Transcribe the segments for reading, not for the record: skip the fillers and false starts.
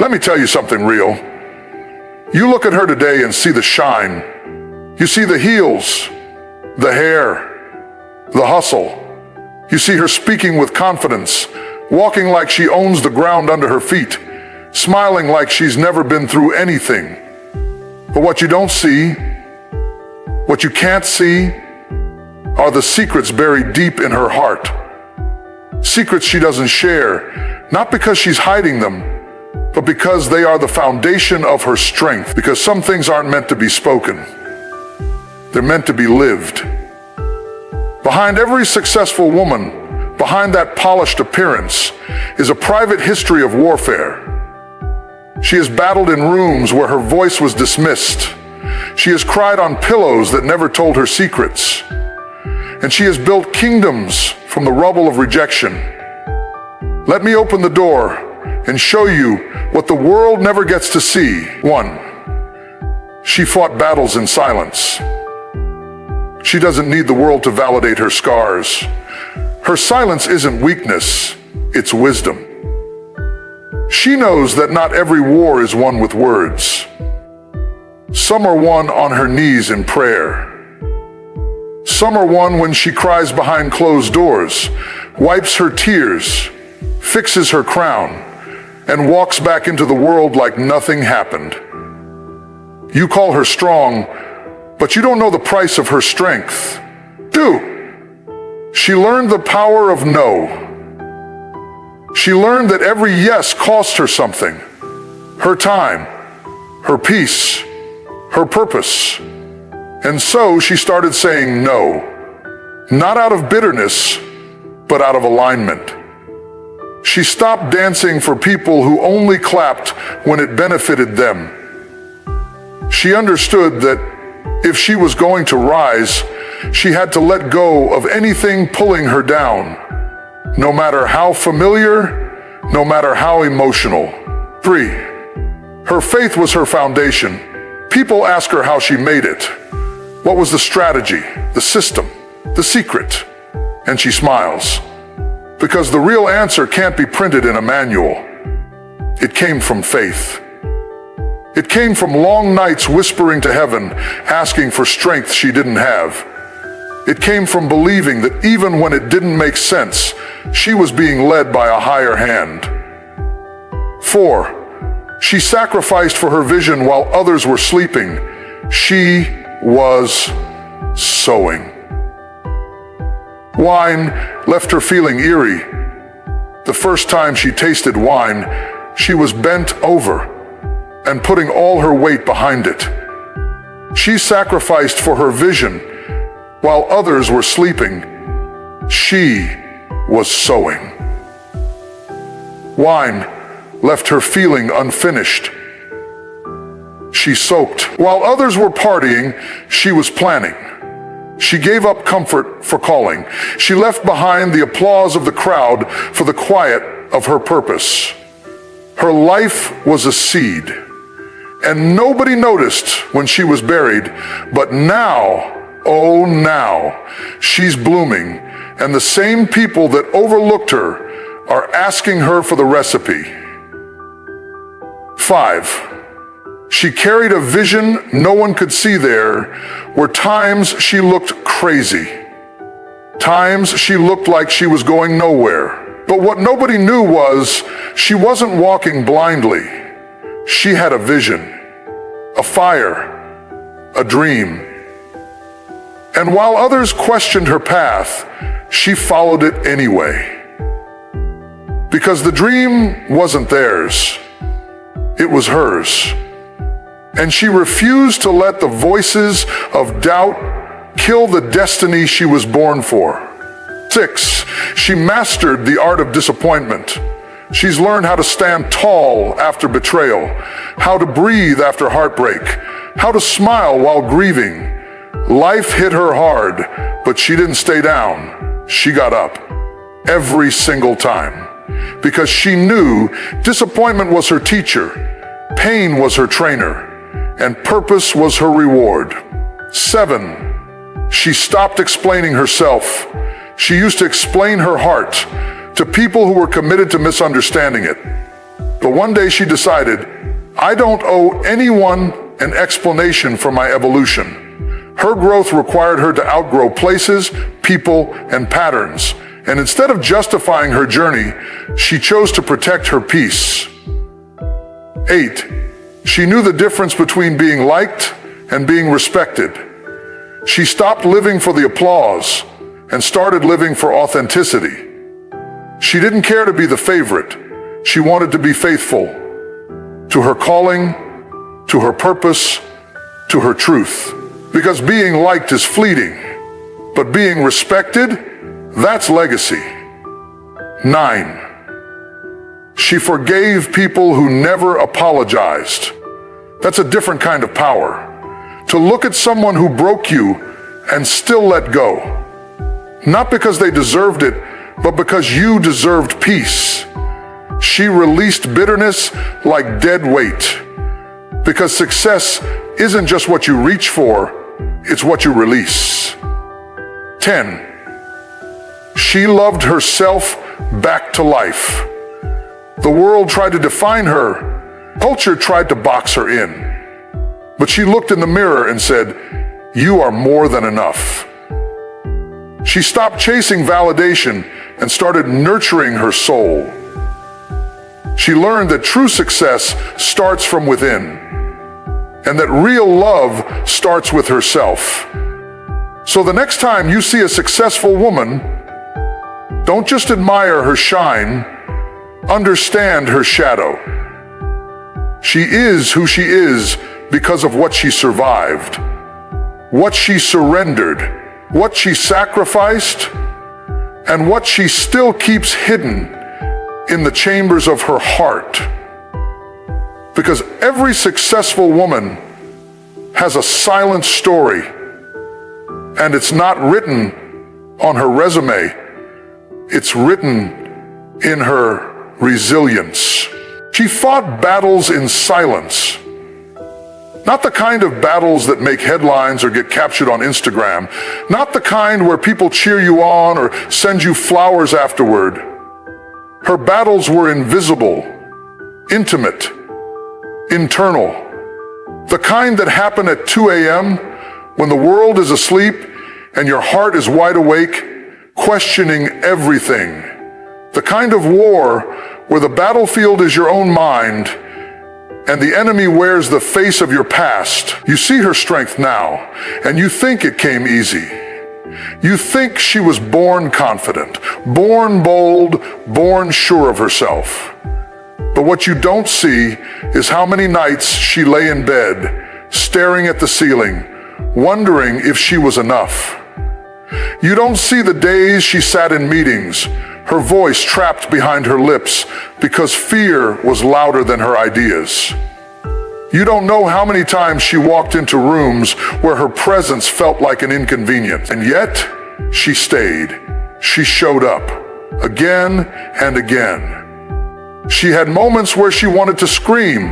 Let me tell you something real. You look at her today and see the shine. You see the heels, the hair, the hustle. You see her speaking with confidence, walking like she owns the ground under her feet, smiling like she's never been through anything. But what you don't see, what you can't see, are the secrets buried deep in her heart. Secrets she doesn't share, not because she's hiding them, but because they are the foundation of her strength. Because some things aren't meant to be spoken. They're meant to be lived. Behind every successful woman, behind that polished appearance, is a private history of warfare. She has battled in rooms where her voice was dismissed. She has cried on pillows that never told her secrets. And she has built kingdoms from the rubble of rejection. Let me open the door and show you what the world never gets to see. 1. She fought battles in silence. She doesn't need the world to validate her scars. Her silence isn't weakness, it's wisdom. She knows that not every war is won with words. Some are won on her knees in prayer. Some are won when she cries behind closed doors, wipes her tears, fixes her crown, and walks back into the world like nothing happened. You call her strong, but you don't know the price of her strength. She learned the power of no. She learned that every yes cost her something. Her time, her peace, her purpose. And so she started saying no. Not out of bitterness, but out of alignment. She stopped dancing for people who only clapped when it benefited them. She understood that if she was going to rise, she had to let go of anything pulling her down, no matter how familiar, no matter how emotional. 3. Her faith was her foundation. People ask her how she made it. What was the strategy, the system, the secret? And she smiles. Because the real answer can't be printed in a manual. It came from faith. It came from long nights whispering to heaven, asking for strength she didn't have. It came from believing that even when it didn't make sense, she was being led by a higher hand. 4. She sacrificed for her vision while others were sleeping. She was sowing. Wine left her feeling eerie. The first time she tasted wine, she was bent over and putting all her weight behind it. She sacrificed for her vision while others were sleeping. She was sowing. Wine left her feeling unfinished. She soaked. While others were partying, she was planning. She gave up comfort for calling. She left behind the applause of the crowd for the quiet of her purpose. Her life was a seed, and nobody noticed when she was buried, but now, oh now, she's blooming, and the same people that overlooked her are asking her for the recipe. 5. She carried a vision no one could see. There were times she looked crazy. Times she looked like she was going nowhere. But what nobody knew was she wasn't walking blindly. She had a vision, a fire, a dream. And while others questioned her path, she followed it anyway. Because the dream wasn't theirs, it was hers. And she refused to let the voices of doubt kill the destiny she was born for. 6. She mastered the art of disappointment. She's learned how to stand tall after betrayal, how to breathe after heartbreak, how to smile while grieving. Life hit her hard, but she didn't stay down. She got up every single time because she knew disappointment was her teacher, pain was her trainer, and purpose was her reward. 7. She stopped explaining herself. She used to explain her heart to people who were committed to misunderstanding it. But one day she decided, I don't owe anyone an explanation for my evolution. Her growth required her to outgrow places, people, and patterns. And instead of justifying her journey, she chose to protect her peace. 8. She knew the difference between being liked and being respected. She stopped living for the applause and started living for authenticity. She didn't care to be the favorite. She wanted to be faithful to her calling, to her purpose, to her truth. Because being liked is fleeting, but being respected, that's legacy. 9. She forgave people who never apologized. That's a different kind of power. To look at someone who broke you and still let go. Not because they deserved it, but because you deserved peace. She released bitterness like dead weight. Because success isn't just what you reach for, it's what you release. 10. She loved herself back to life. The world tried to define her. Culture tried to box her in. But she looked in the mirror and said, you are more than enough. She stopped chasing validation and started nurturing her soul. She learned that true success starts from within, and that real love starts with herself. So the next time you see a successful woman, don't just admire her shine, understand her shadow. She is who she is because of what she survived, what she surrendered, what she sacrificed, and what she still keeps hidden in the chambers of her heart. Because every successful woman has a silent story, and it's not written on her resume, it's written in her resilience. She fought battles in silence. Not the kind of battles that make headlines or get captured on Instagram. Not the kind where people cheer you on or send you flowers afterward. Her battles were invisible, intimate, internal. The kind that happen at 2 a.m. when the world is asleep and your heart is wide awake, questioning everything. The kind of war where the battlefield is your own mind and the enemy wears the face of your past. You see her strength now, and you think it came easy. You think she was born confident, born bold, born sure of herself. But what you don't see is how many nights she lay in bed, staring at the ceiling, wondering if she was enough. You don't see the days she sat in meetings, her voice trapped behind her lips because fear was louder than her ideas. You don't know how many times she walked into rooms where her presence felt like an inconvenience. And yet, she stayed. She showed up again and again. She had moments where she wanted to scream,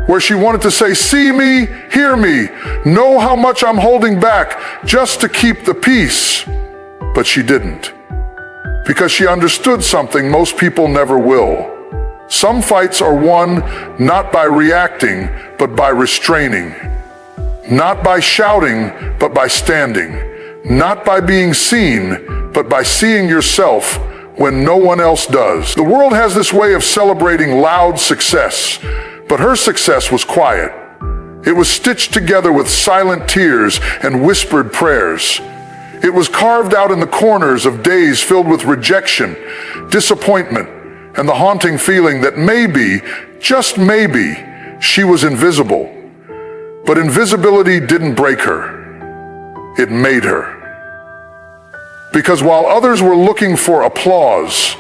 where she wanted to say, see me, hear me, know how much I'm holding back just to keep the peace. But she didn't. Because she understood something most people never will. Some fights are won not by reacting, but by restraining. Not by shouting, but by standing. Not by being seen, but by seeing yourself when no one else does. The world has this way of celebrating loud success, but her success was quiet. It was stitched together with silent tears and whispered prayers. It was carved out in the corners of days filled with rejection, disappointment, and the haunting feeling that maybe, just maybe, she was invisible. But invisibility didn't break her. It made her. Because while others were looking for applause,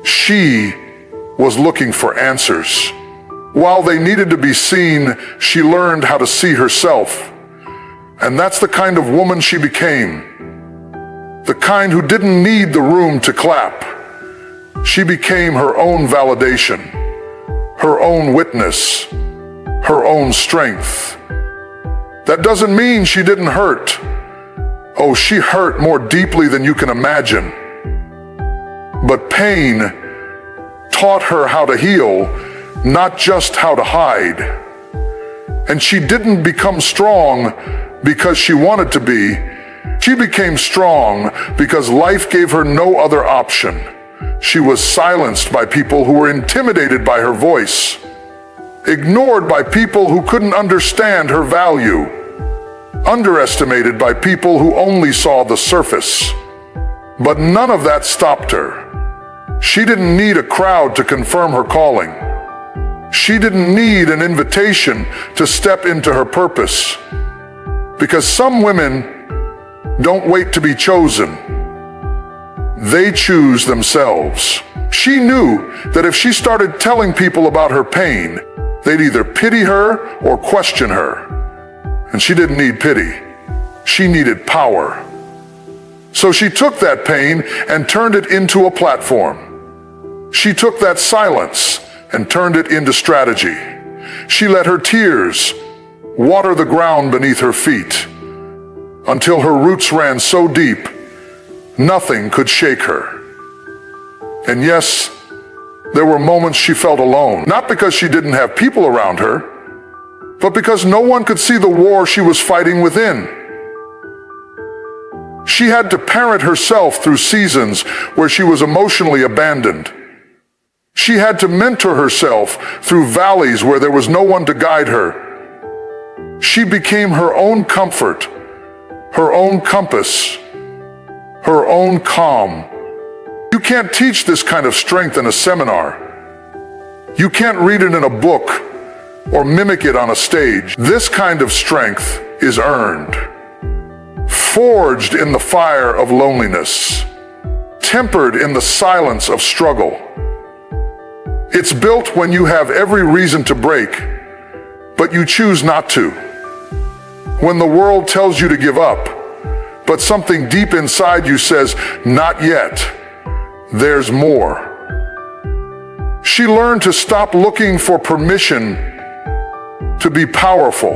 she was looking for answers. While they needed to be seen, she learned how to see herself. And that's the kind of woman she became. The kind who didn't need the room to clap. She became her own validation, her own witness, her own strength. That doesn't mean she didn't hurt. Oh, she hurt more deeply than you can imagine. But pain taught her how to heal not just how to hide. And she didn't become strong because she wanted to be. She became strong because life gave her no other option. She was silenced by people who were intimidated by her voice, ignored by people who couldn't understand her value, underestimated by people who only saw the surface. But none of that stopped her. She didn't need a crowd to confirm her calling. She didn't need an invitation to step into her purpose. Because some women don't wait to be chosen. They choose themselves. She knew that if she started telling people about her pain, they'd either pity her or question her. And she didn't need pity. She needed power. So she took that pain and turned it into a platform. She took that silence and turned it into strategy. She let her tears water the ground beneath her feet until her roots ran so deep, nothing could shake her. And yes, there were moments she felt alone, not because she didn't have people around her, but because no one could see the war she was fighting within. She had to parent herself through seasons where she was emotionally abandoned. She had to mentor herself through valleys where there was no one to guide her. She became her own comfort, her own compass, her own calm. You can't teach this kind of strength in a seminar. You can't read it in a book or mimic it on a stage. This kind of strength is earned, forged in the fire of loneliness, tempered in the silence of struggle. It's built when you have every reason to break, but you choose not to. When the world tells you to give up, but something deep inside you says, not yet, there's more. She learned to stop looking for permission to be powerful.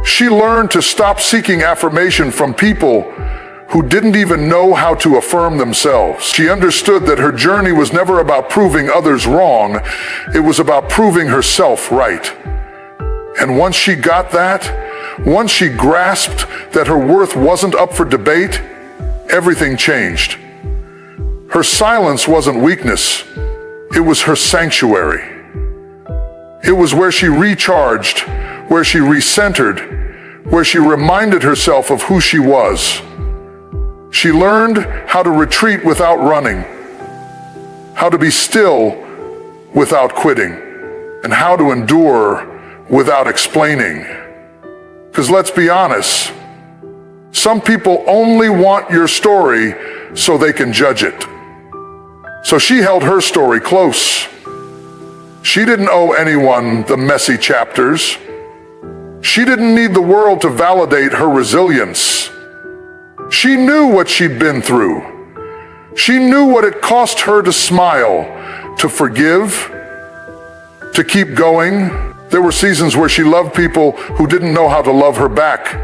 She learned to stop seeking affirmation from people who didn't even know how to affirm themselves. She understood that her journey was never about proving others wrong. It was about proving herself right. And once she got that, once she grasped that her worth wasn't up for debate, everything changed. Her silence wasn't weakness. It was her sanctuary. It was where she recharged, where she recentered, where she reminded herself of who she was. She learned how to retreat without running, how to be still without quitting, and how to endure without explaining. Because let's be honest, some people only want your story so they can judge it. So she held her story close. She didn't owe anyone the messy chapters. She didn't need the world to validate her resilience. She knew what she'd been through. She knew what it cost her to smile, to forgive, to keep going. There were seasons where she loved people who didn't know how to love her back.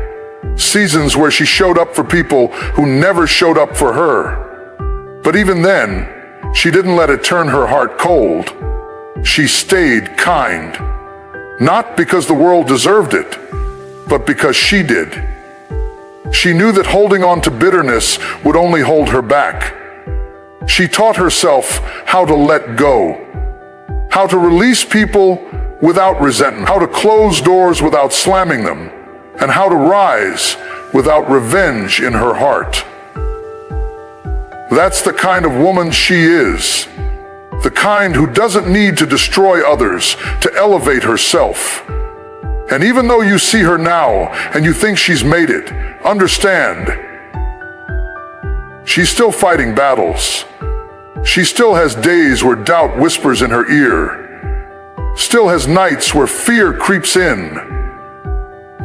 Seasons where she showed up for people who never showed up for her. But even then, she didn't let it turn her heart cold. She stayed kind. Not because the world deserved it, but because she did. She knew that holding on to bitterness would only hold her back. She taught herself how to let go, how to release people without resentment, how to close doors without slamming them, and how to rise without revenge in her heart. That's the kind of woman she is, the kind who doesn't need to destroy others to elevate herself. And even though you see her now and you think she's made it, understand, she's still fighting battles. She still has days where doubt whispers in her ear, still has nights where fear creeps in.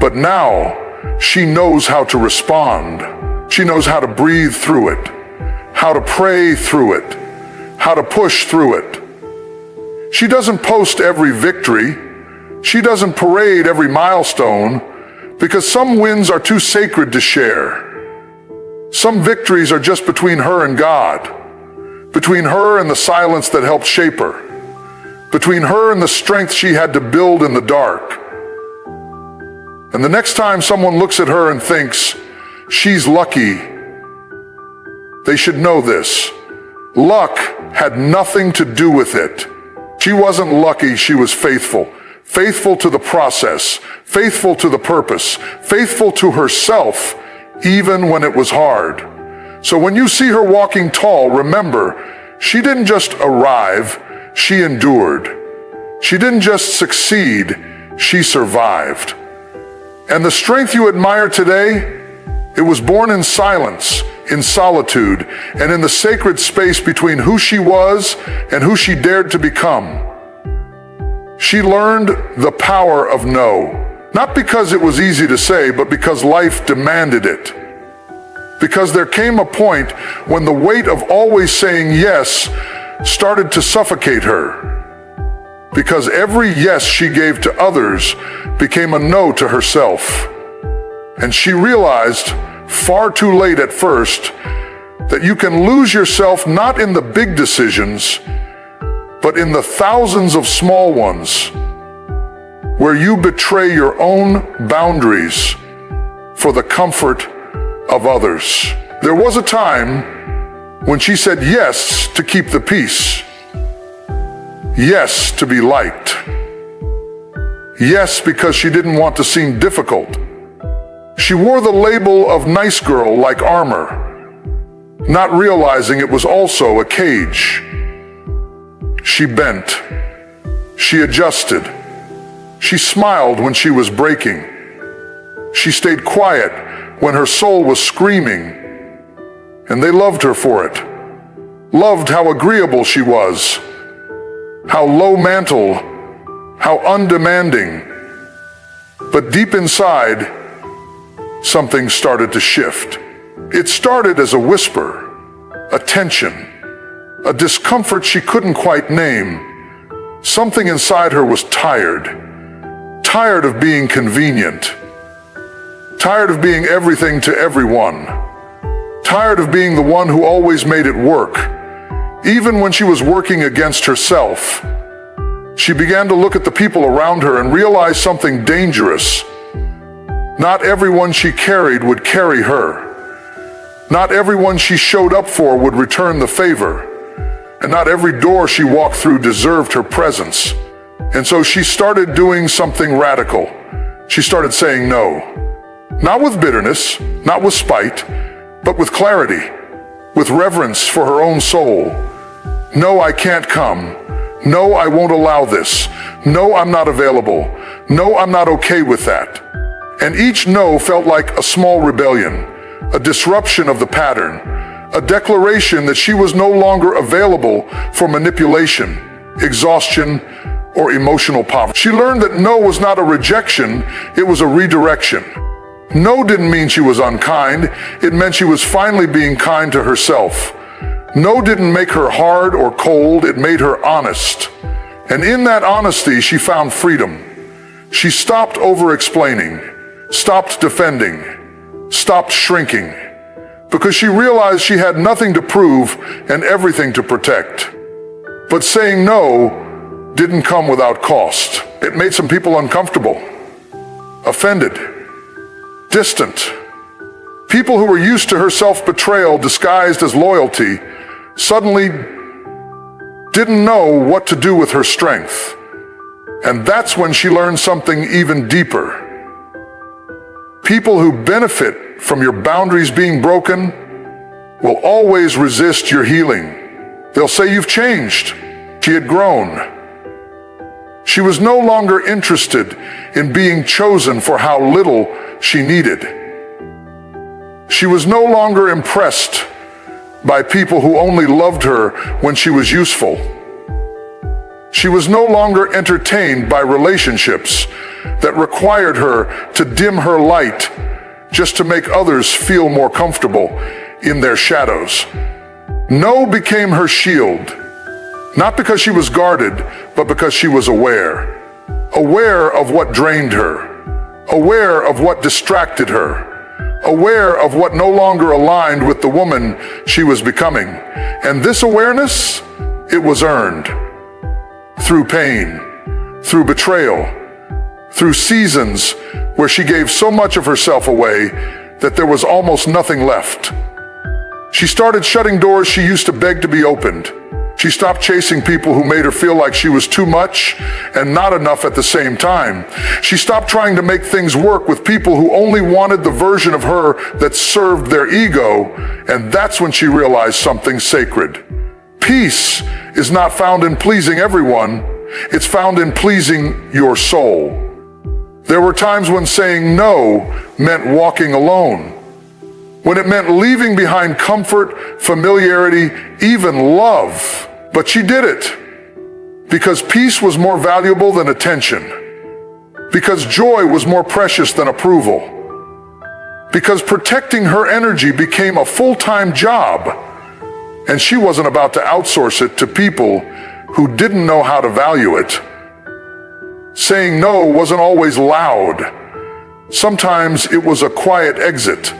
But now she knows how to respond. She knows how to breathe through it, how to pray through it, how to push through it. She doesn't post every victory. She doesn't parade every milestone, because some wins are too sacred to share. Some victories are just between her and God, between her and the silence that helped shape her, between her and the strength she had to build in the dark. And the next time someone looks at her and thinks, she's lucky, they should know this. Luck had nothing to do with it. She wasn't lucky, she was faithful. Faithful to the process, faithful to the purpose, faithful to herself, even when it was hard. So when you see her walking tall, remember, she didn't just arrive, she endured. She didn't just succeed, she survived. And the strength you admire today, it was born in silence, in solitude, and in the sacred space between who she was and who she dared to become. She learned the power of no, not because it was easy to say, but because life demanded it. Because there came a point when the weight of always saying yes started to suffocate her. Because every yes she gave to others became a no to herself. And she realized, far too late at first, that you can lose yourself not in the big decisions, but in the thousands of small ones, where you betray your own boundaries for the comfort of others. There was a time when she said yes to keep the peace, yes to be liked, yes because she didn't want to seem difficult. She wore the label of nice girl like armor, not realizing it was also a cage. She bent, she adjusted, she smiled when she was breaking. She stayed quiet when her soul was screaming, and they loved her for it. Loved how agreeable she was, how low mantle, how undemanding. But deep inside, something started to shift. It started as a whisper, a tension, a discomfort she couldn't quite name. Something inside her was tired of being convenient, tired of being everything to everyone, tired of being the one who always made it work. Even when she was working against herself, she began to look at the people around her and realize something dangerous. Not everyone she carried would carry her. Not everyone she showed up for would return the favor. And not every door she walked through deserved her presence. And so she started doing something radical. She started saying no. Not with bitterness, not with spite, but with clarity, with reverence for her own soul. No, I can't come. No, I won't allow this. No, I'm not available. No, I'm not okay with that. And each no felt like a small rebellion, a disruption of the pattern, a declaration that she was no longer available for manipulation, exhaustion, or emotional poverty. She learned that no was not a rejection, it was a redirection. No didn't mean she was unkind, it meant she was finally being kind to herself. No didn't make her hard or cold, it made her honest. And in that honesty, she found freedom. She stopped over-explaining, stopped defending, stopped shrinking, because she realized she had nothing to prove and everything to protect. But saying no didn't come without cost. It made some people uncomfortable, offended, distant. People who were used to her self-betrayal disguised as loyalty suddenly didn't know what to do with her strength. And that's when she learned something even deeper. People who benefit from your boundaries being broken will always resist your healing. They'll say you've changed. She had grown. She was no longer interested in being chosen for how little she needed. She was no longer impressed by people who only loved her when she was useful. She was no longer entertained by relationships that required her to dim her light just to make others feel more comfortable in their shadows. No became her shield, not because she was guarded, but because she was aware. Aware of what drained her, aware of what distracted her, aware of what no longer aligned with the woman she was becoming. And this awareness, it was earned. through pain, through betrayal, through seasons where she gave so much of herself away that there was almost nothing left. She started shutting doors she used to beg to be opened. She stopped chasing people who made her feel like she was too much and not enough at the same time. She stopped trying to make things work with people who only wanted the version of her that served their ego, and that's when she realized something sacred. Peace is not found in pleasing everyone, it's found in pleasing your soul. There were times when saying no meant walking alone, when it meant leaving behind comfort, familiarity, even love. But she did it because peace was more valuable than attention, because joy was more precious than approval, because protecting her energy became a full-time job, and she wasn't about to outsource it to people who didn't know how to value it. Saying no wasn't always loud. Sometimes it was a quiet exit,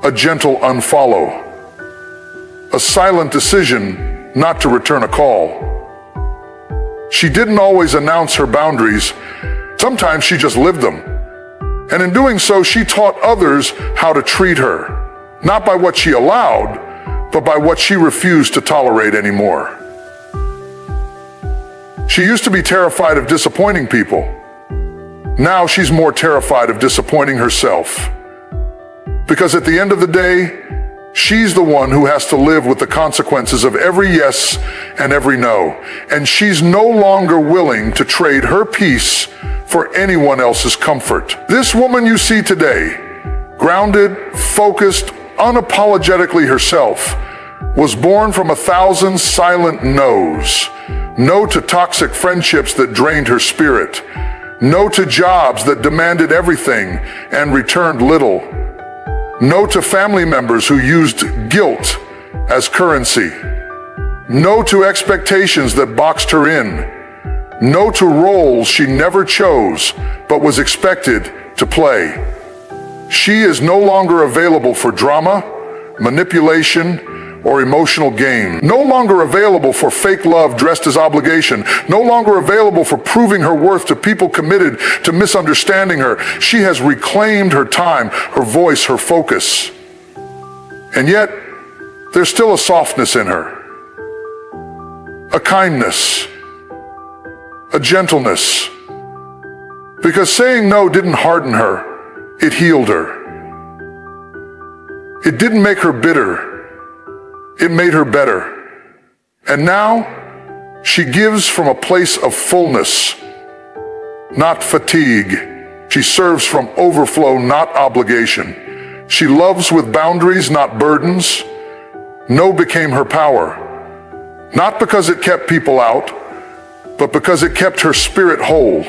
a gentle unfollow, a silent decision not to return a call. She didn't always announce her boundaries. Sometimes she just lived them. And in doing so, she taught others how to treat her, not by what she allowed, but by what she refused to tolerate anymore. She used to be terrified of disappointing people. Now she's more terrified of disappointing herself. Because at the end of the day, she's the one who has to live with the consequences of every yes and every no. And she's no longer willing to trade her peace for anyone else's comfort. This woman you see today, grounded, focused, unapologetically herself, was born from 1,000 silent no's. No to toxic friendships that drained her spirit. No to jobs that demanded everything and returned little. No to family members who used guilt as currency. No to expectations that boxed her in. No to roles she never chose but was expected to play. She is no longer available for drama, manipulation, or emotional gain. No longer available for fake love dressed as obligation. No longer available for proving her worth to people committed to misunderstanding her. She has reclaimed her time, her voice, her focus. And yet, there's still a softness in her, a kindness, a gentleness. Because saying no didn't harden her, it healed her. It didn't make her bitter. It made her better. And now, she gives from a place of fullness, not fatigue. She serves from overflow, not obligation. She loves with boundaries, not burdens. No became her power, not because it kept people out, but because it kept her spirit whole.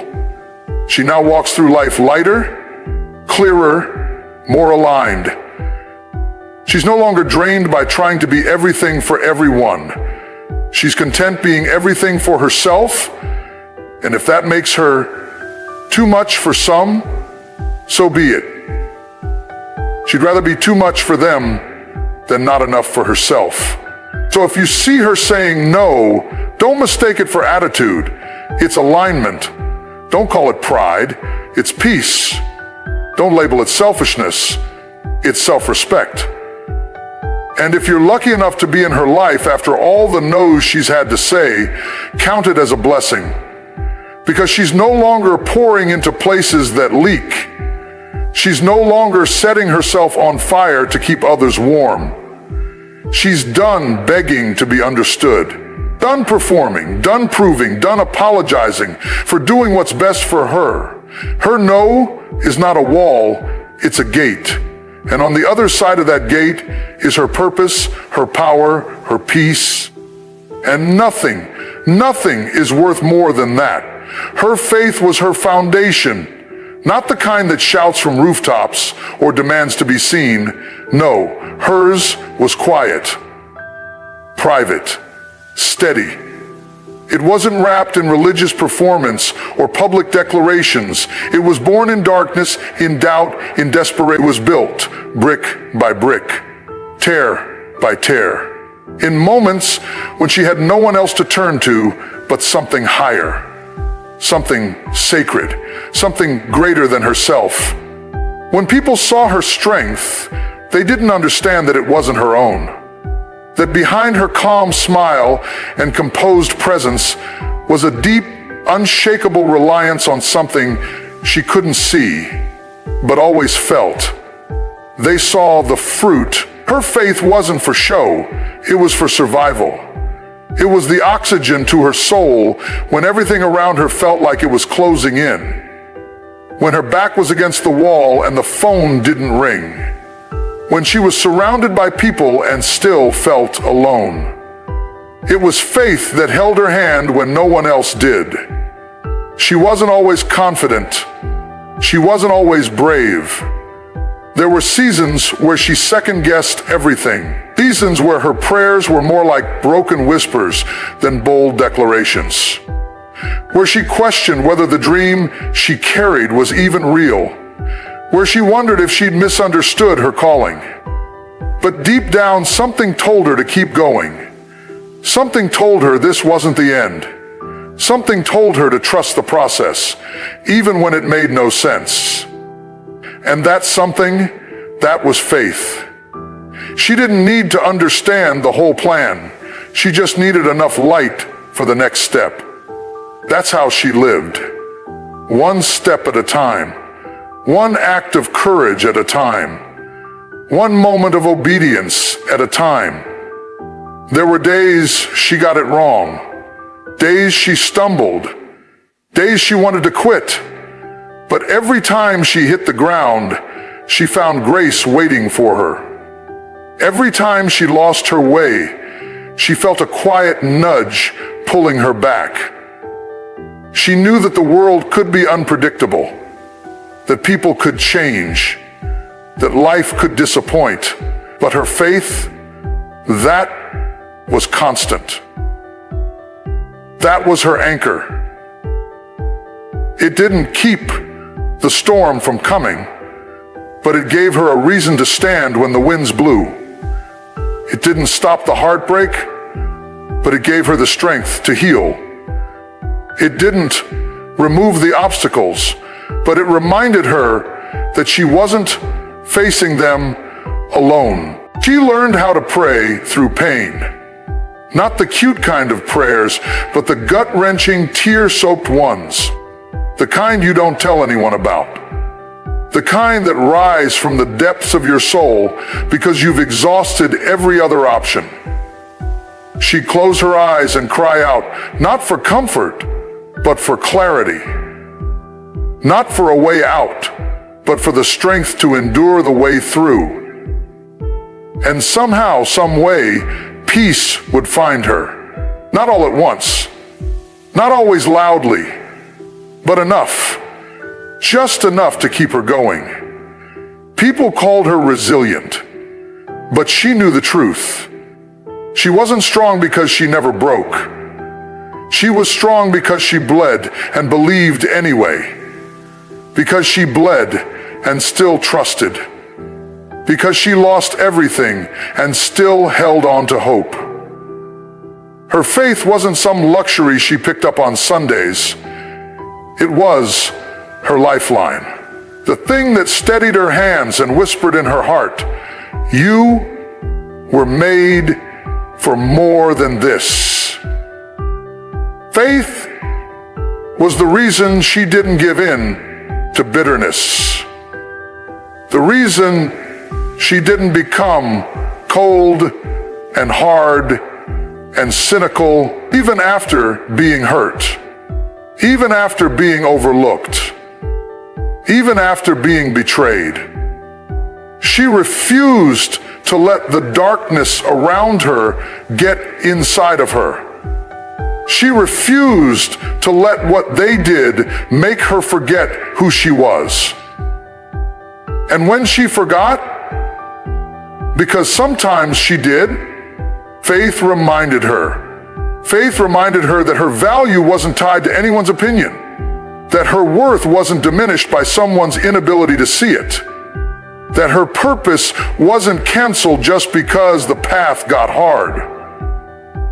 She now walks through life lighter, clearer, more aligned. She's no longer drained by trying to be everything for everyone. She's content being everything for herself, and if that makes her too much for some, so be it. She'd rather be too much for them than not enough for herself. So if you see her saying no, don't mistake it for attitude. It's alignment. Don't call it pride. It's peace. Don't label it selfishness. It's self-respect. And if you're lucky enough to be in her life after all the no's she's had to say, count it as a blessing. Because she's no longer pouring into places that leak. She's no longer setting herself on fire to keep others warm. She's done begging to be understood, done performing, done proving, done apologizing for doing what's best for her. Her no is not a wall, it's a gate. And on the other side of that gate is her purpose, her power, her peace. And nothing is worth more than that. Her faith was her foundation, not the kind that shouts from rooftops or demands to be seen. No, hers was quiet, private, steady. It wasn't wrapped in religious performance or public declarations. It was born in darkness, in doubt, in desperation. It was built brick by brick, tear by tear. In moments when she had no one else to turn to, but something higher, something sacred, something greater than herself. When people saw her strength, they didn't understand that it wasn't her own. That behind her calm smile and composed presence was a deep, unshakable reliance on something she couldn't see, but always felt. They saw the fruit. Her faith wasn't for show, it was for survival. It was the oxygen to her soul when everything around her felt like it was closing in. When her back was against the wall and the phone didn't ring. When she was surrounded by people and still felt alone. It was faith that held her hand when no one else did. She wasn't always confident. She wasn't always brave. There were seasons where she second-guessed everything. Seasons where her prayers were more like broken whispers than bold declarations. Where she questioned whether the dream she carried was even real. Where she wondered if she'd misunderstood her calling. But deep down, something told her to keep going. Something told her this wasn't the end. Something told her to trust the process, even when it made no sense. And that something, that was faith. She didn't need to understand the whole plan. She just needed enough light for the next step. That's how she lived. One step at a time. One act of courage at a time. One moment of obedience at a time. There were days she got it wrong. Days she stumbled. Days she wanted to quit. But every time she hit the ground, she found grace waiting for her. Every time she lost her way, she felt a quiet nudge pulling her back. She knew that the world could be unpredictable, that people could change, that life could disappoint, but her faith, that was constant. That was her anchor. It didn't keep the storm from coming, but it gave her a reason to stand when the winds blew. It didn't stop the heartbreak, but it gave her the strength to heal. It didn't remove the obstacles, but it reminded her that she wasn't facing them alone. She learned how to pray through pain. Not the cute kind of prayers, but the gut-wrenching, tear-soaked ones. The kind you don't tell anyone about. The kind that rise from the depths of your soul because you've exhausted every other option. She'd close her eyes and cry out, not for comfort, but for clarity. Not for a way out, but for the strength to endure the way through. And somehow, some way, peace would find her. Not all at once, not always loudly, but enough, just enough to keep her going. People called her resilient, but she knew the truth. She wasn't strong because she never broke. She was strong because she bled and believed anyway. Because she bled and still trusted. Because she lost everything and still held on to hope. Her faith wasn't some luxury she picked up on Sundays. It was her lifeline. The thing that steadied her hands and whispered in her heart, "You were made for more than this." Faith was the reason she didn't give in to bitterness. The reason she didn't become cold and hard and cynical even after being hurt, even after being overlooked, even after being betrayed. She refused to let the darkness around her get inside of her. She refused to let what they did make her forget who she was. And when she forgot, because sometimes she did, faith reminded her. Faith reminded her that her value wasn't tied to anyone's opinion, that her worth wasn't diminished by someone's inability to see it, that her purpose wasn't canceled just because the path got hard.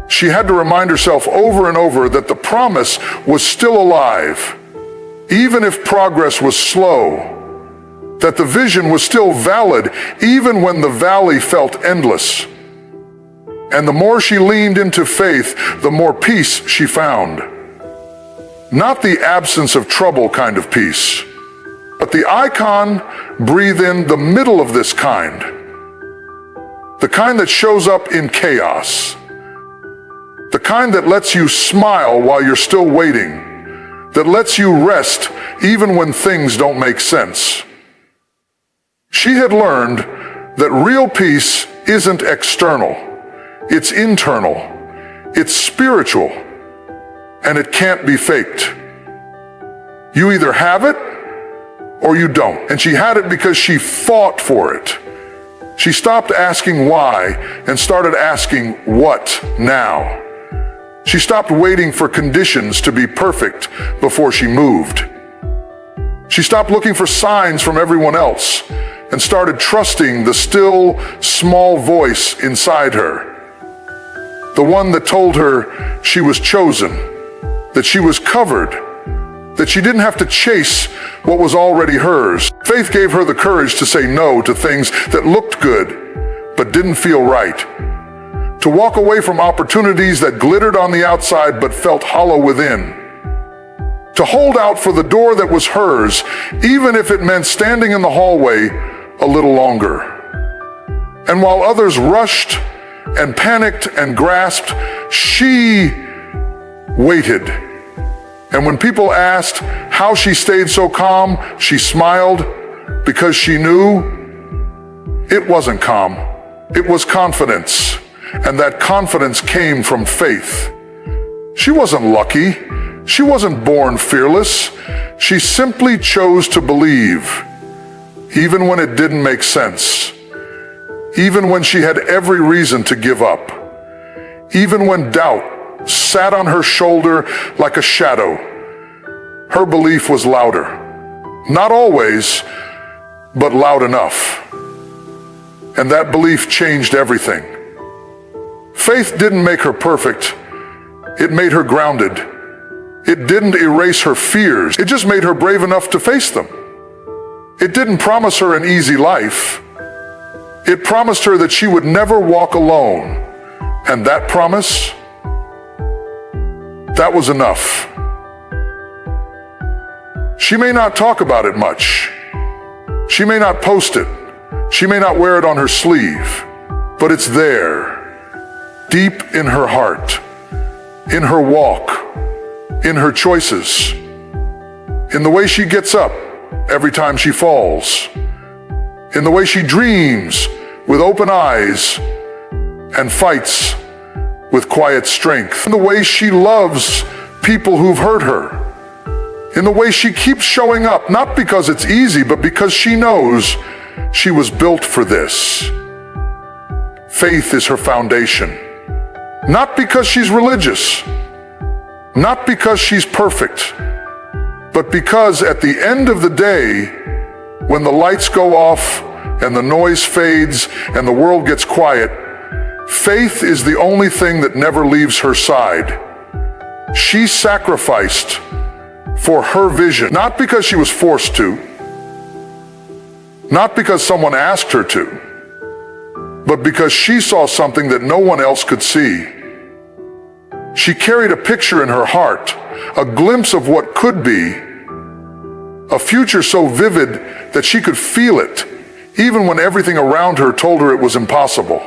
She had to remind herself over and over that the promise was still alive, even if progress was slow, that the vision was still valid, even when the valley felt endless. And the more she leaned into faith, the more peace she found. Not the absence of trouble kind of peace, but the icon, breathe in, the middle of this kind. The kind that shows up in chaos. The kind that lets you smile while you're still waiting. That lets you rest even when things don't make sense. She had learned that real peace isn't external, it's internal, it's spiritual, and it can't be faked. You either have it or you don't. And she had it because she fought for it. She stopped asking why and started asking what now. She stopped waiting for conditions to be perfect before she moved. She stopped looking for signs from everyone else and started trusting the still, small voice inside her. The one that told her she was chosen, that she was covered, that she didn't have to chase what was already hers. Faith gave her the courage to say no to things that looked good but didn't feel right. To walk away from opportunities that glittered on the outside but felt hollow within. To hold out for the door that was hers, even if it meant standing in the hallway a little longer. And while others rushed and panicked and grasped, she waited. And when people asked how she stayed so calm, she smiled because she knew it wasn't calm. It was confidence. And that confidence came from faith. She wasn't lucky. She wasn't born fearless. She simply chose to believe, even when it didn't make sense. Even when she had every reason to give up. Even when doubt sat on her shoulder like a shadow. Her belief was louder. Not always, but loud enough. And that belief changed everything. Faith didn't make her perfect. It made her grounded. It didn't erase her fears. It just made her brave enough to face them. It didn't promise her an easy life. It promised her that she would never walk alone. And that promise, that was enough. She may not talk about it much. She may not post it. She may not wear it on her sleeve. But it's there, deep in her heart, in her walk, in her choices, in the way she gets up every time she falls, in the way she dreams with open eyes and fights with quiet strength, in the way she loves people who've hurt her, in the way she keeps showing up, not because it's easy, but because she knows she was built for this. Faith is her foundation. Not because she's religious, not because she's perfect, but because at the end of the day, when the lights go off and the noise fades and the world gets quiet, faith is the only thing that never leaves her side. She sacrificed for her vision, not because she was forced to, not because someone asked her to, but because she saw something that no one else could see. She carried a picture in her heart, a glimpse of what could be, a future so vivid that she could feel it, even when everything around her told her it was impossible.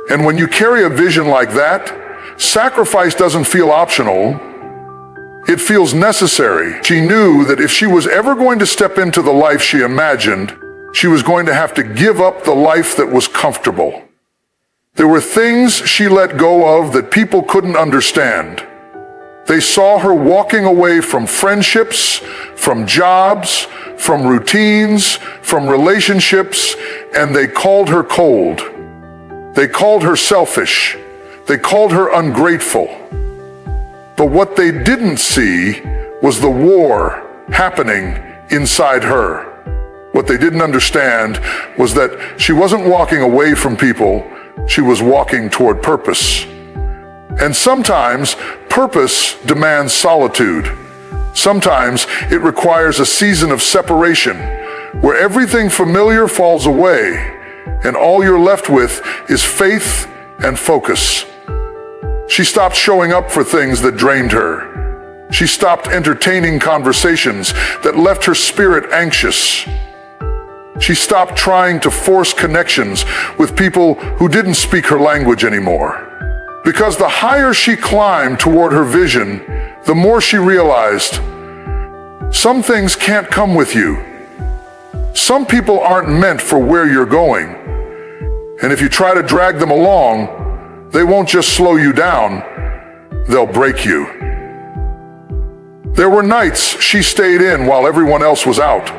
And when you carry a vision like that, sacrifice doesn't feel optional. It feels necessary. She knew that if she was ever going to step into the life she imagined, she was going to have to give up the life that was comfortable. There were things she let go of that people couldn't understand. They saw her walking away from friendships, from jobs, from routines, from relationships, and they called her cold. They called her selfish. They called her ungrateful. But what they didn't see was the war happening inside her. What they didn't understand was that she wasn't walking away from people, she was walking toward purpose. And sometimes purpose demands solitude. Sometimes it requires a season of separation where everything familiar falls away and all you're left with is faith and focus. She stopped showing up for things that drained her. She stopped entertaining conversations that left her spirit anxious. She stopped trying to force connections with people who didn't speak her language anymore. Because the higher she climbed toward her vision, the more she realized, some things can't come with you. Some people aren't meant for where you're going. And if you try to drag them along, they won't just slow you down, they'll break you. There were nights she stayed in while everyone else was out.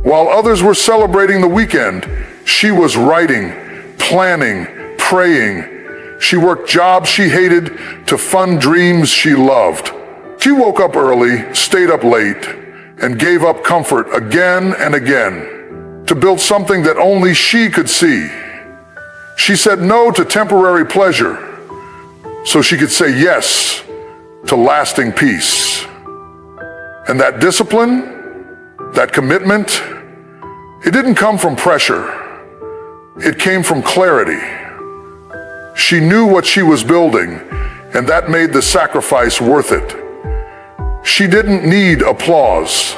While others were celebrating the weekend, she was writing, planning, praying. She worked jobs she hated to fund dreams she loved. She woke up early, stayed up late, and gave up comfort again and again to build something that only she could see. She said no to temporary pleasure so she could say yes to lasting peace. And that discipline, that commitment, it didn't come from pressure. It came from clarity. She knew what she was building, and that made the sacrifice worth it. She didn't need applause.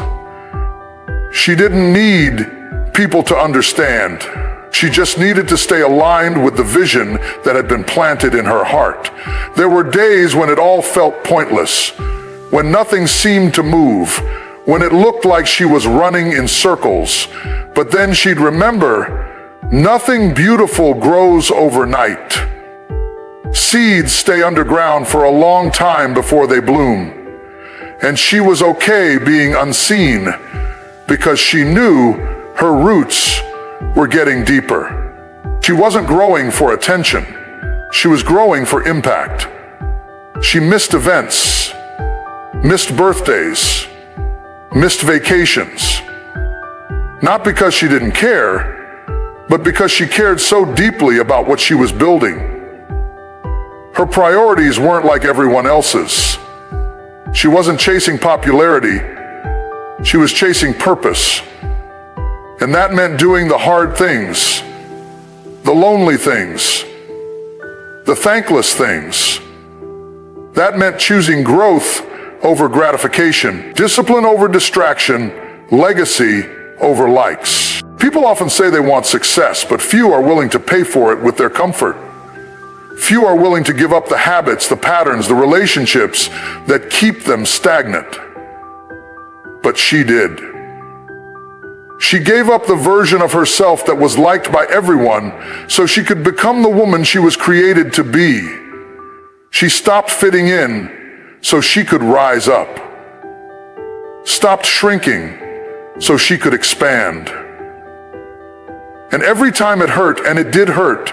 She didn't need people to understand. She just needed to stay aligned with the vision that had been planted in her heart. There were days when it all felt pointless, when nothing seemed to move, when it looked like she was running in circles. But then she'd remember, nothing beautiful grows overnight. Seeds stay underground for a long time before they bloom. And she was okay being unseen because she knew her roots were getting deeper. She wasn't growing for attention. She was growing for impact. She missed events, missed birthdays, missed vacations. Not because she didn't care, but because she cared so deeply about what she was building. Her priorities weren't like everyone else's. She wasn't chasing popularity. She was chasing purpose. And that meant doing the hard things, the lonely things, the thankless things. That meant choosing growth over gratification, discipline over distraction, legacy over likes. People often say they want success, but few are willing to pay for it with their comfort. Few are willing to give up the habits, the patterns, the relationships that keep them stagnant. But she did. She gave up the version of herself that was liked by everyone so she could become the woman she was created to be. She stopped fitting in so she could rise up. Stopped shrinking so she could expand. And every time it hurt, and it did hurt,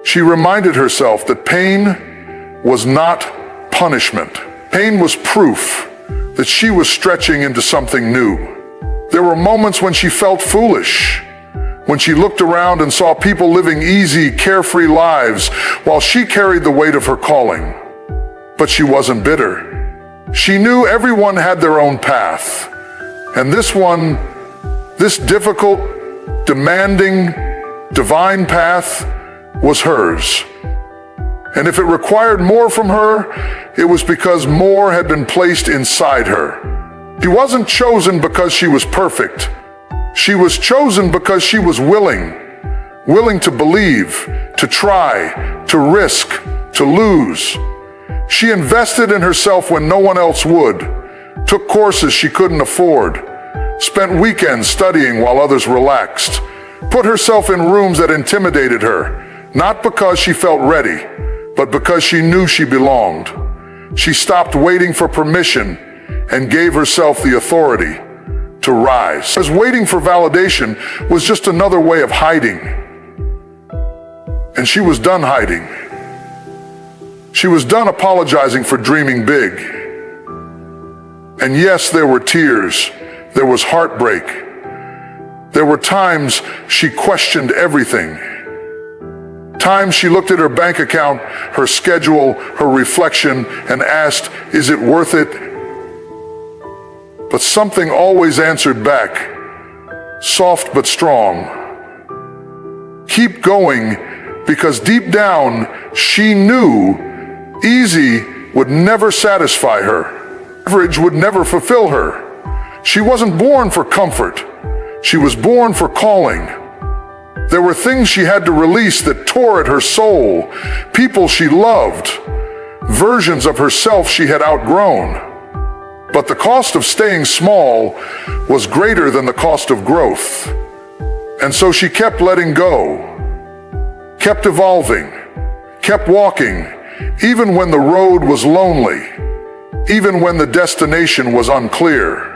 she reminded herself that pain was not punishment. Pain was proof that she was stretching into something new. There were moments when she felt foolish, when she looked around and saw people living easy, carefree lives while she carried the weight of her calling. But she wasn't bitter. She knew everyone had their own path, and this difficult, demanding, divine path was hers. And if it required more from her, it was because more had been placed inside her. She wasn't chosen because she was perfect. She was chosen because she was willing to believe, to try, to risk, to lose. She invested in herself when no one else would, took courses she couldn't afford, spent weekends studying while others relaxed, put herself in rooms that intimidated her, not because she felt ready, but because she knew she belonged. She stopped waiting for permission and gave herself the authority to rise. Because waiting for validation was just another way of hiding. And she was done hiding. She was done apologizing for dreaming big. And yes, there were tears. There was heartbreak. There were times she questioned everything. Times she looked at her bank account, her schedule, her reflection, and asked, "Is it worth it?" But something always answered back, soft but strong. Keep going, because deep down she knew easy would never satisfy her. Average would never fulfill her. She wasn't born for comfort. She was born for calling. There were things she had to release that tore at her soul, people she loved, versions of herself she had outgrown. But the cost of staying small was greater than the cost of growth. And so she kept letting go, kept evolving, kept walking, even when the road was lonely, even when the destination was unclear.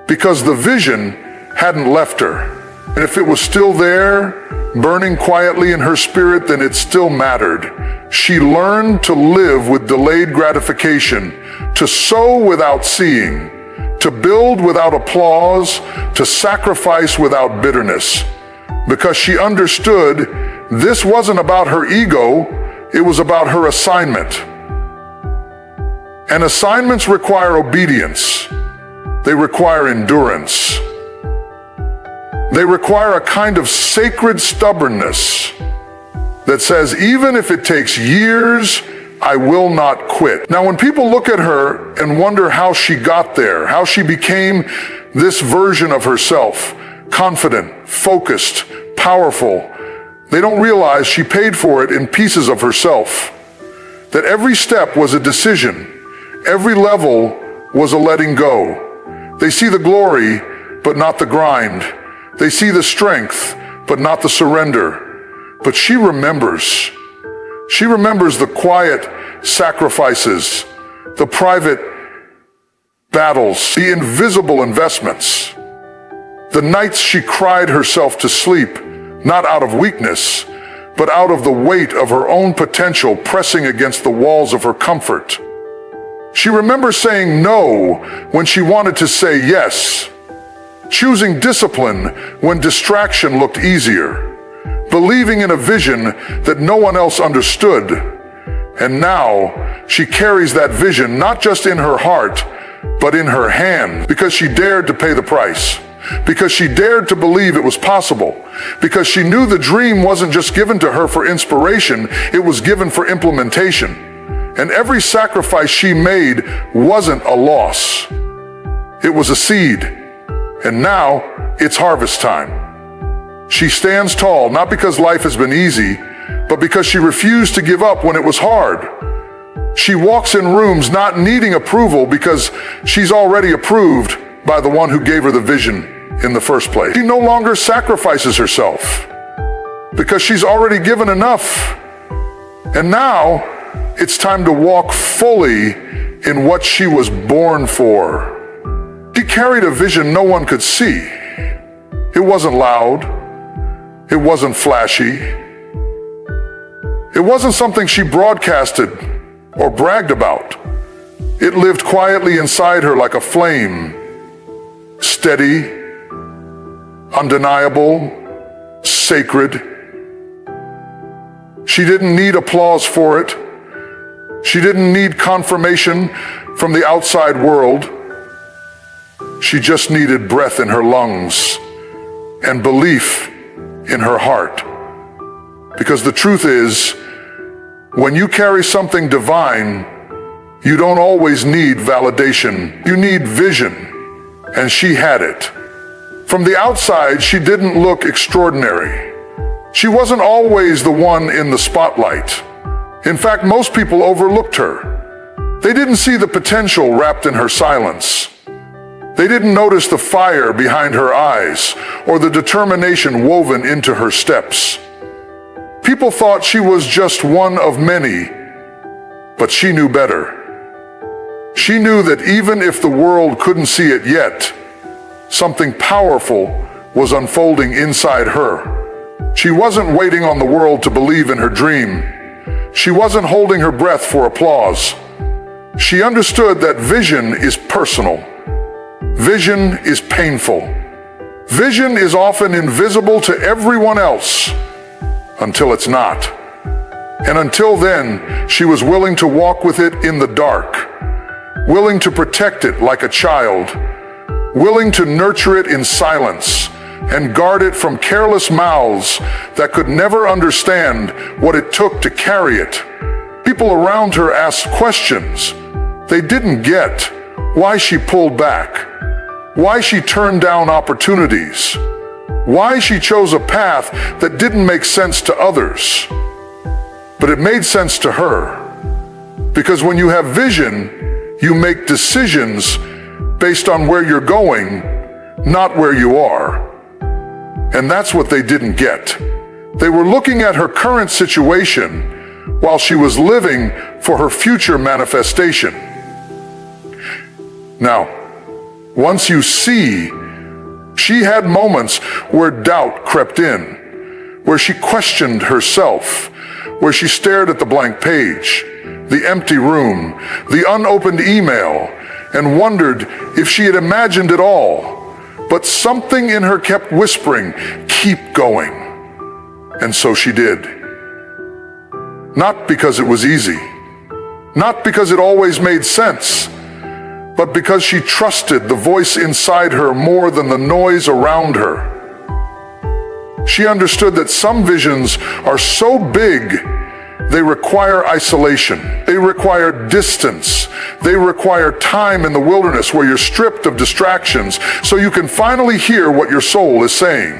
Because the vision hadn't left her. And if it was still there, burning quietly in her spirit, then it still mattered. She learned to live with delayed gratification, to sow without seeing, to build without applause, to sacrifice without bitterness. Because she understood this wasn't about her ego, it was about her assignment. And assignments require obedience. They require endurance. They require a kind of sacred stubbornness that says, even if it takes years, I will not quit. Now, when people look at her and wonder how she got there, how she became this version of herself, confident, focused, powerful, they don't realize she paid for it in pieces of herself. That every step was a decision. Every level was a letting go. They see the glory, but not the grind. They see the strength, but not the surrender. But she remembers. She remembers the quiet sacrifices, the private battles, the invisible investments, the nights she cried herself to sleep, not out of weakness, but out of the weight of her own potential pressing against the walls of her comfort. She remembers saying no when she wanted to say yes, choosing discipline when distraction looked easier, believing in a vision that no one else understood. And now she carries that vision not just in her heart, but in her hand, because she dared to pay the price, because she dared to believe it was possible, because she knew the dream wasn't just given to her for inspiration, it was given for implementation. And every sacrifice she made wasn't a loss. It was a seed. And now it's harvest time. She stands tall, not because life has been easy, but because she refused to give up when it was hard. She walks in rooms not needing approval because she's already approved by the one who gave her the vision in the first place. She no longer sacrifices herself because she's already given enough. And now it's time to walk fully in what she was born for. She carried a vision no one could see. It wasn't loud. It wasn't flashy. It wasn't something she broadcasted or bragged about. It lived quietly inside her like a flame, steady, undeniable, sacred. She didn't need applause for it. She didn't need confirmation from the outside world. She just needed breath in her lungs and belief in her heart. Because the truth is, when you carry something divine, you don't always need validation. You need vision, and she had it. From the outside, she didn't look extraordinary. She wasn't always the one in the spotlight. In fact, most people overlooked her. They didn't see the potential wrapped in her silence. They didn't notice the fire behind her eyes or the determination woven into her steps. People thought she was just one of many, but she knew better. She knew that even if the world couldn't see it yet, something powerful was unfolding inside her. She wasn't waiting on the world to believe in her dream. She wasn't holding her breath for applause. She understood that vision is personal. Vision is painful. Vision is often invisible to everyone else until it's not. And until then, she was willing to walk with it in the dark, willing to protect it like a child, willing to nurture it in silence and guard it from careless mouths that could never understand what it took to carry it. People around her asked questions. They didn't get why she pulled back, why she turned down opportunities, why she chose a path that didn't make sense to others. But it made sense to her, because when you have vision, you make decisions based on where you're going, not where you are. And that's what they didn't get. They were looking at her current situation while she was living for her future manifestation. Now, once you see, she had moments where doubt crept in, where she questioned herself, where she stared at the blank page, the empty room, the unopened email, and wondered if she had imagined it all. But something in her kept whispering, "Keep going." And so she did. Not because it was easy, not because it always made sense, but because she trusted the voice inside her more than the noise around her. She understood that some visions are so big, they require isolation. They require distance. They require time in the wilderness where you're stripped of distractions so you can finally hear what your soul is saying.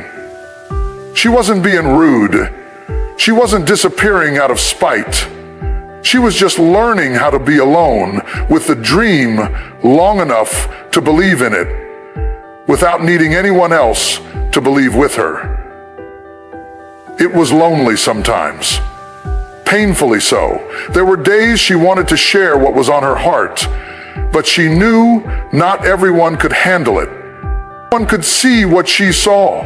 She wasn't being rude. She wasn't disappearing out of spite. She was just learning how to be alone with the dream long enough to believe in it without needing anyone else to believe with her. It was lonely sometimes. Painfully so. There were days she wanted to share what was on her heart, but she knew not everyone could handle it. No one could see what she saw.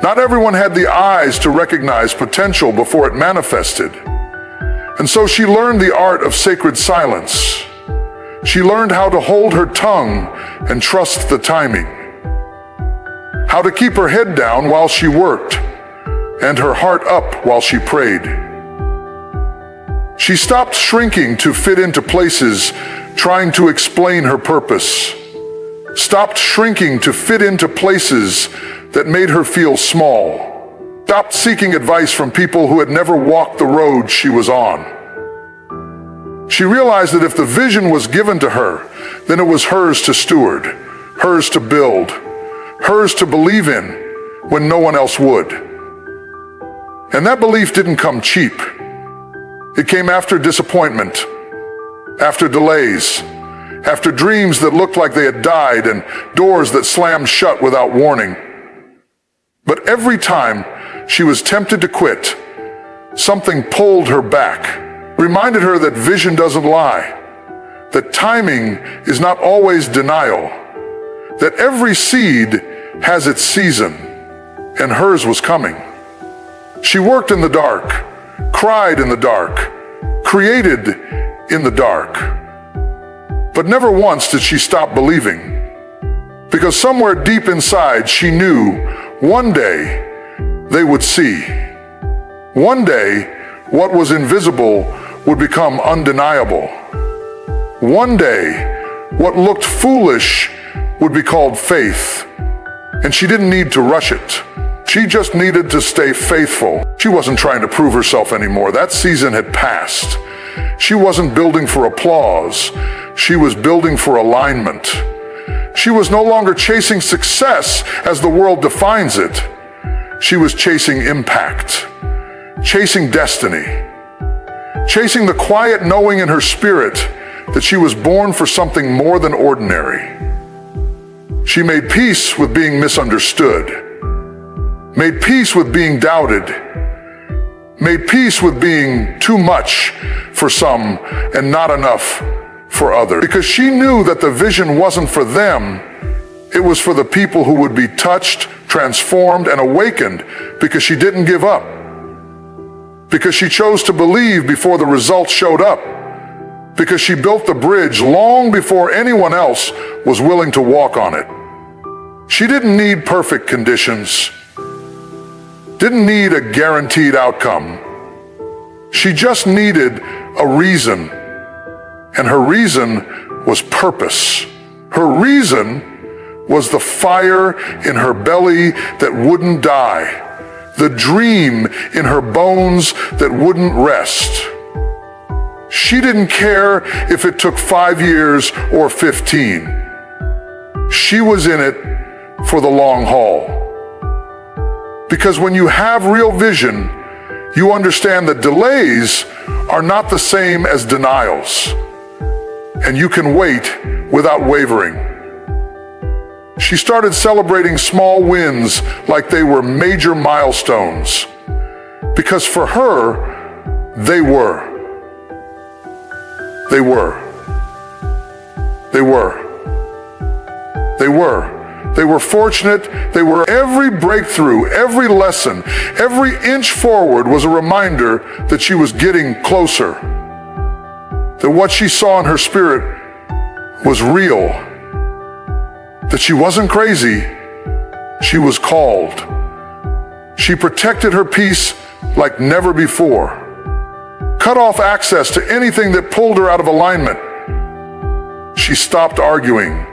Not everyone had the eyes to recognize potential before it manifested. And so she learned the art of sacred silence. She learned how to hold her tongue and trust the timing. How to keep her head down while she worked and her heart up while she prayed. She stopped shrinking to fit into places, trying to explain her purpose. Stopped shrinking to fit into places that made her feel small. Stopped seeking advice from people who had never walked the road she was on. She realized that if the vision was given to her, then it was hers to steward, hers to build, hers to believe in when no one else would. And that belief didn't come cheap. It came after disappointment, after delays, after dreams that looked like they had died and doors that slammed shut without warning. But every time she was tempted to quit, something pulled her back, reminded her that vision doesn't lie, that timing is not always denial, that every seed has its season, and hers was coming. She worked in the dark, cried in the dark, created in the dark. But never once did she stop believing, because somewhere deep inside she knew one day they would see. One day what was invisible would become undeniable. One day what looked foolish would be called faith, and she didn't need to rush it. She just needed to stay faithful. She wasn't trying to prove herself anymore. That season had passed. She wasn't building for applause. She was building for alignment. She was no longer chasing success as the world defines it. She was chasing impact, chasing destiny, chasing the quiet knowing in her spirit that she was born for something more than ordinary. She made peace with being misunderstood, made peace with being doubted, made peace with being too much for some and not enough for others. Because she knew that the vision wasn't for them, it was for the people who would be touched, transformed, and awakened, because she didn't give up. Because she chose to believe before the results showed up. Because she built the bridge long before anyone else was willing to walk on it. She didn't need perfect conditions. didn't need a guaranteed outcome. She just needed a reason. And her reason was purpose. Her reason was the fire in her belly that wouldn't die, the dream in her bones that wouldn't rest. She didn't care if it took 5 years or 15. She was in it for the long haul. Because when you have real vision, you understand that delays are not the same as denials. And you can wait without wavering. She started celebrating small wins like they were major milestones. Because for her, they were. They were. They were. They were. They were fortunate. They were. Every breakthrough, every lesson, every inch forward was a reminder that she was getting closer. That what she saw in her spirit was real. That she wasn't crazy. She was called. She protected her peace like never before. Cut off access to anything that pulled her out of alignment. She stopped arguing,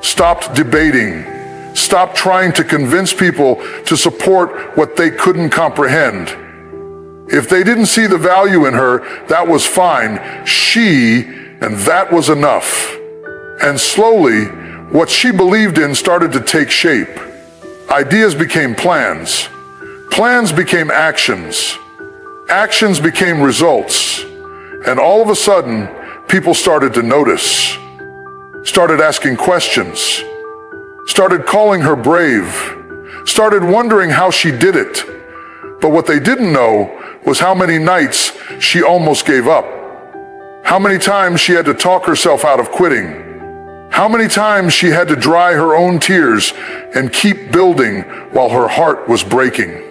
stopped debating, stopped trying to convince people to support what they couldn't comprehend. If they didn't see the value in her, that was fine. And that was enough. And slowly, what she believed in started to take shape. Ideas became plans. Plans became actions. Actions became results. And all of a sudden, people started to notice, started asking questions, started calling her brave, started wondering how she did it. But what they didn't know was how many nights she almost gave up, how many times she had to talk herself out of quitting, how many times she had to dry her own tears and keep building while her heart was breaking.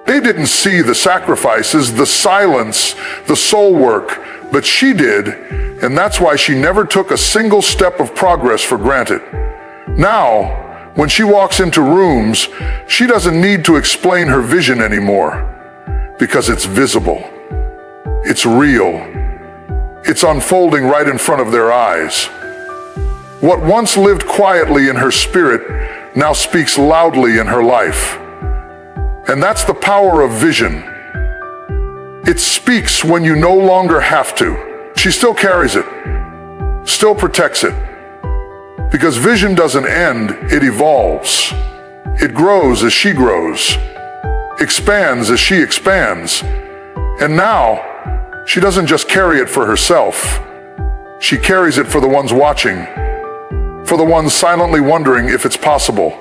They didn't see the sacrifices, the silence, the soul work, but she did, and that's why she never took a single step of progress for granted. Now, when she walks into rooms, she doesn't need to explain her vision anymore, because it's visible, it's real, it's unfolding right in front of their eyes. What once lived quietly in her spirit now speaks loudly in her life. And that's the power of vision. It speaks when you no longer have to. She still carries it, still protects it. Because vision doesn't end, it evolves. It grows as she grows, expands as she expands. And now, she doesn't just carry it for herself. She carries it for the ones watching, for the ones silently wondering if it's possible,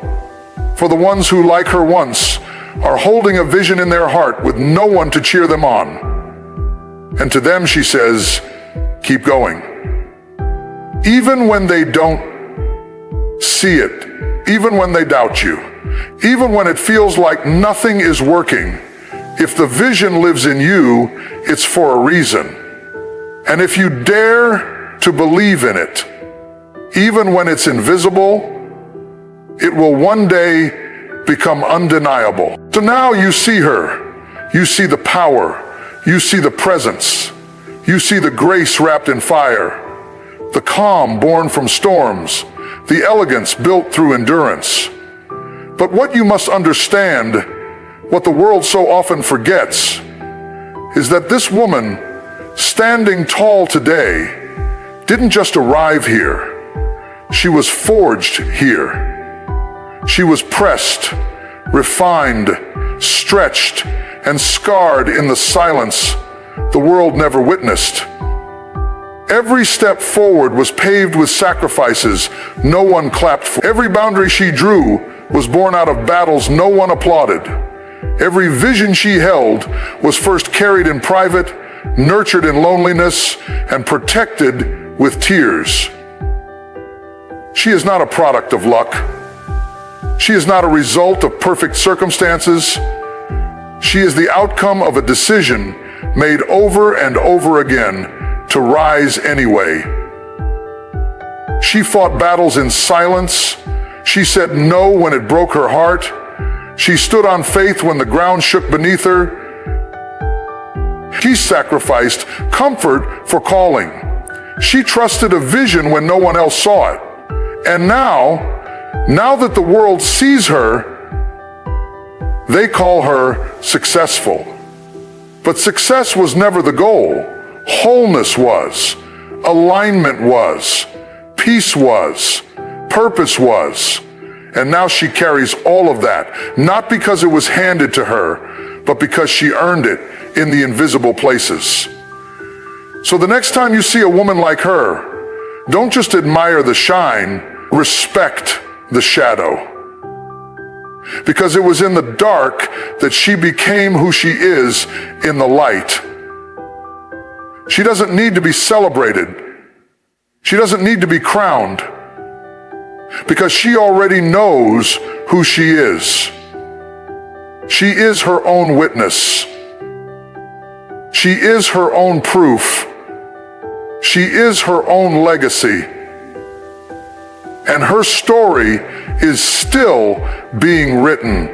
for the ones who, like her once, are holding a vision in their heart with no one to cheer them on. And to them she says, keep going. Even when they don't see it, even when they doubt you, even when it feels like nothing is working, if the vision lives in you, it's for a reason. And if you dare to believe in it, even when it's invisible, it will one day become undeniable. So now you see her, you see the power, you see the presence, you see the grace wrapped in fire, the calm born from storms, the elegance built through endurance. But what you must understand, what the world so often forgets, is that this woman, standing tall today, didn't just arrive here. She was forged here. She was pressed, refined, stretched, and scarred in the silence the world never witnessed. Every step forward was paved with sacrifices no one clapped for. Every boundary she drew was born out of battles no one applauded. Every vision she held was first carried in private, nurtured in loneliness, and protected with tears. She is not a product of luck. She is not a result of perfect circumstances. She is the outcome of a decision made over and over again to rise anyway. She fought battles in silence. She said no when it broke her heart. She stood on faith when the ground shook beneath her. She sacrificed comfort for calling. She trusted a vision when no one else saw it. And now that the world sees her, they call her successful. But success was never the goal. Wholeness was. Alignment was. Peace was. Purpose was. And now she carries all of that, not because it was handed to her, but because she earned it in the invisible places. So the next time you see a woman like her, don't just admire the shine, respect the shadow. Because it was in the dark that she became who she is in the light. She doesn't need to be celebrated. She doesn't need to be crowned. Because she already knows who she is. She is her own witness. She is her own proof. She is her own legacy. And her story is still being written